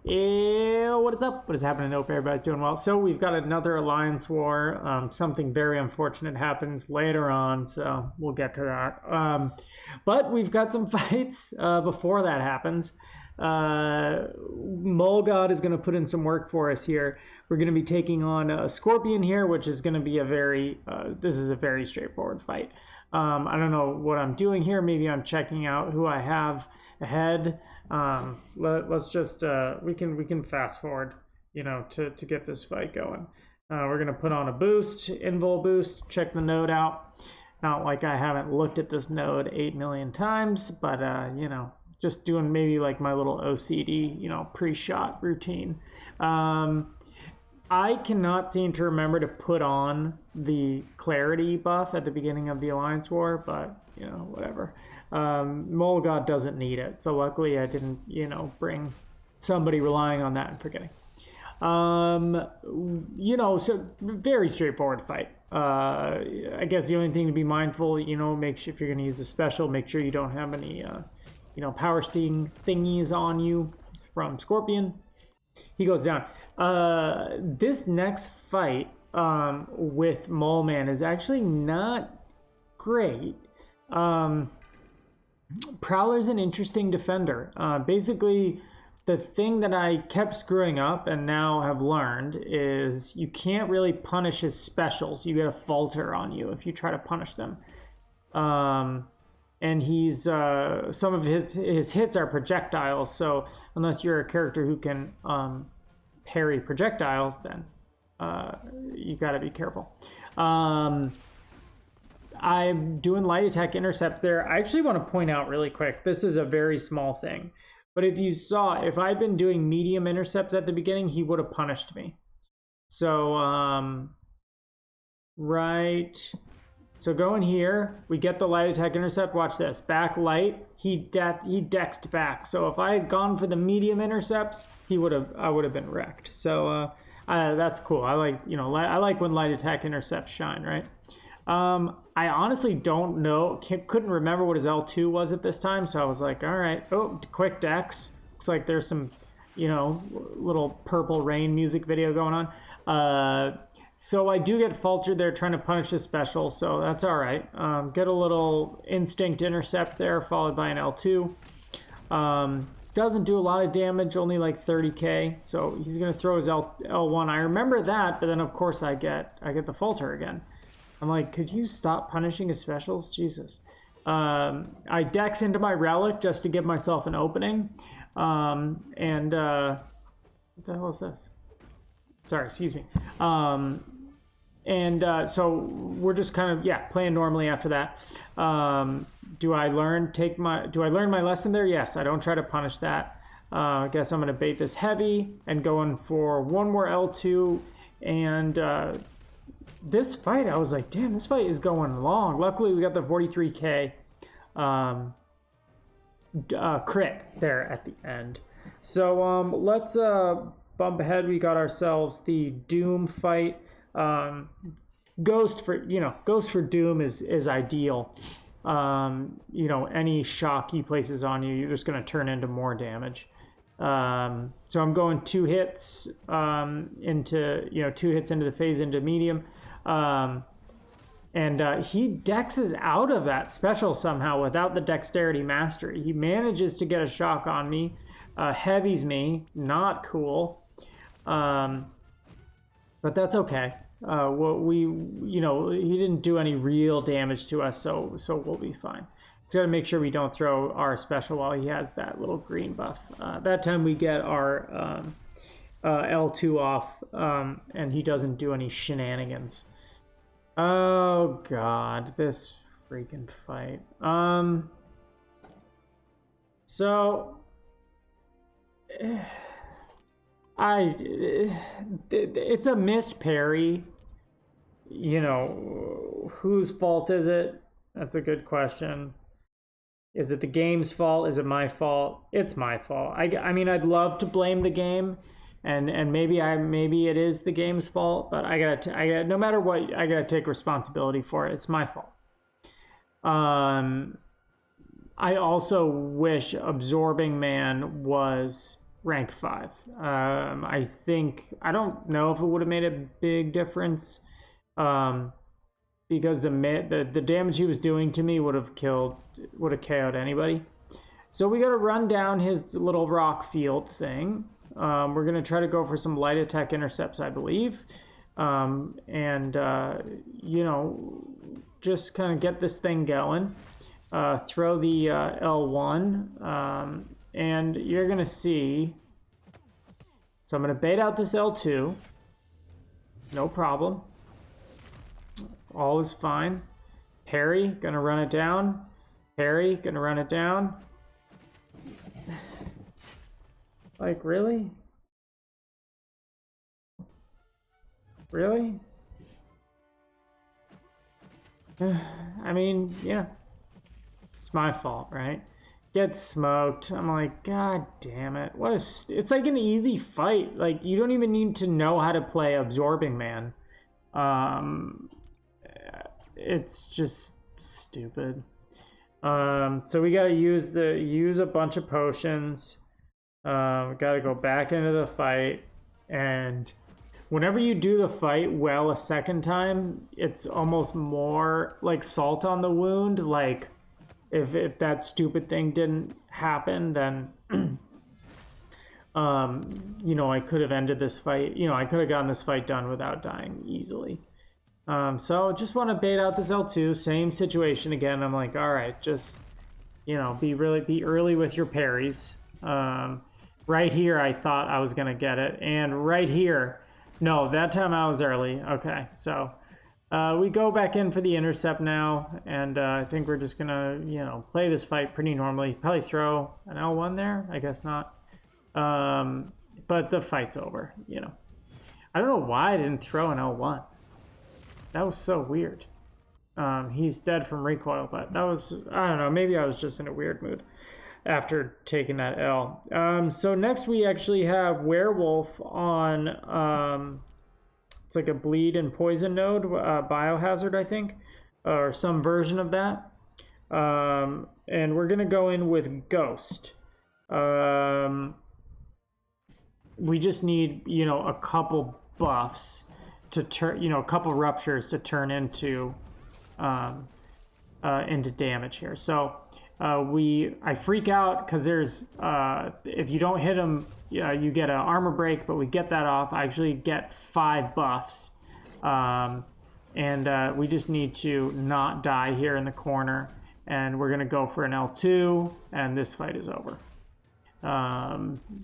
What is up? What is happening? I hope everybody's doing well. So we've got another alliance war. Something very unfortunate happens later on, so we'll get to that. But we've got some fights before that happens. Mulgod is going to put in some work for us here. We're going to be taking on a Scorpion here, which is going to be a very, this is a very straightforward fight. I don't know what I'm doing here. Maybe I'm checking out who I have ahead. Let's just we can fast forward, you know, to get this fight going. We're gonna put on a boost, invul boost, check the node out. Not like I haven't looked at this node 8 million times, but you know, just doing maybe like my little OCD, you know, pre-shot routine. I cannot seem to remember to put on the clarity buff at the beginning of the Alliance War, but, you know, whatever. Mulgod doesn't need it, so luckily I didn't, you know, bring somebody relying on that and forgetting. You know, so very straightforward fight. I guess the only thing to be mindful, you know, make sure if you're going to use a special, make sure you don't have any, you know, power sting thingies on you from Scorpion. He goes down. This next fight with Mole-Man is actually not great. Prowler's an interesting defender. Basically, the thing that I kept screwing up and now have learned is you can't really punish his specials. You get a falter on you if you try to punish them. And he's some of his hits are projectiles, so unless you're a character who can parry projectiles, then you got to be careful. I'm doing light attack intercepts there. I actually want to point out really quick, this is a very small thing, but if you saw, if I'd been doing medium intercepts at the beginning, he would have punished me. So right, so going here, we get the light attack intercept. Watch this, back light, he dexed back. So if I had gone for the medium intercepts, I would have been wrecked. So that's cool. I like, you know, I like when light attack intercepts shine, right? I honestly don't know, couldn't remember what his L2 was at this time, so I was like, all right, oh, quick dex. Looks like there's some, you know, little Purple Rain music video going on. So I do get faltered there trying to punish his special, so that's all right. Get a little instinct intercept there, followed by an L2. Doesn't do a lot of damage, only like 30k, so he's gonna throw his L1. I remember that, but then of course I get the falter again. I'm like, could you stop punishing his specials? Jesus. I dex into my relic just to give myself an opening. What the hell is this? Sorry, excuse me. So we're just kind of, yeah, playing normally after that. Do I learn my lesson there? Yes, I don't try to punish that. I guess I'm gonna bait this heavy and going for one more L2 and this fight, I was like, damn, this fight is going long. Luckily, we got the 43k crit there at the end. So let's bump ahead. We got ourselves the Doom fight. Ghost for Doom is ideal. You know, any shock he places on you, you're just going to turn into more damage. So I'm going 2 hits into, you know, 2 hits into the phase into medium. He dexes out of that special somehow without the dexterity mastery. He manages to get a shock on me, heavies me, not cool, but that's okay. You know, he didn't do any real damage to us, so we'll be fine. Just gotta make sure we don't throw our special while he has that little green buff. That time we get our L2 off, and he doesn't do any shenanigans. Oh god, this freaking fight. So it's a missed parry. You know, whose fault is it? That's a good question. Is it the game's fault? Is it my fault? It's my fault. I mean, I'd love to blame the game, and maybe it is the game's fault, but I gotta no matter what, I gotta take responsibility for it. It's my fault. I also wish Absorbing Man was rank 5. I think, I don't know if it would have made a big difference, because the damage he was doing to me would have KO'd anybody. So we got to run down his little rock field thing. We're going to try to go for some light attack intercepts, I believe. You know, just kind of get this thing going. Throw the L1, and you're going to see. So I'm going to bait out this L2. No problem. All is fine. Parry, going to run it down. Parry, going to run it down. Like, really? Really? I mean, yeah. It's my fault, right? Get smoked. I'm like, God damn it. What is... It's like an easy fight. Like, you don't even need to know how to play Absorbing Man. It's just stupid. So we gotta use a bunch of potions. We gotta go back into the fight, and whenever you do the fight well a second time, it's almost more like salt on the wound. Like, if that stupid thing didn't happen, then you know, I could have ended this fight. You know, I could have gotten this fight done without dying easily. So just want to bait out this L2, same situation again. I'm like, all right, just, you know, be early with your parries. Right here, I thought I was gonna get it, and right here, no, that time I was early. Okay, so we go back in for the intercept now, and I think we're just gonna, you know, play this fight pretty normally. Probably throw an L1 there, I guess not. But the fight's over, you know. I don't know why I didn't throw an L1. That was so weird. He's dead from recoil, but that was, I don't know, maybe I was just in a weird mood after taking that L. So next we actually have Werewolf on, it's like a bleed and poison node, biohazard, I think, or some version of that. And we're gonna go in with Ghost. We just need, you know, a couple buffs to turn, you know, a couple ruptures to turn into damage here. So I freak out because there's if you don't hit him, you get an armor break, but we get that off. I actually get 5 buffs, and we just need to not die here in the corner, and we're gonna go for an L2, and this fight is over.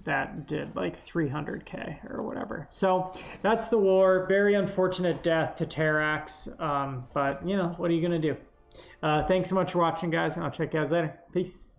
That did like 300k or whatever. So that's the war. Very unfortunate death to Terrax, but you know, what are you gonna do? Thanks so much for watching, guys, and I'll check you guys later. Peace.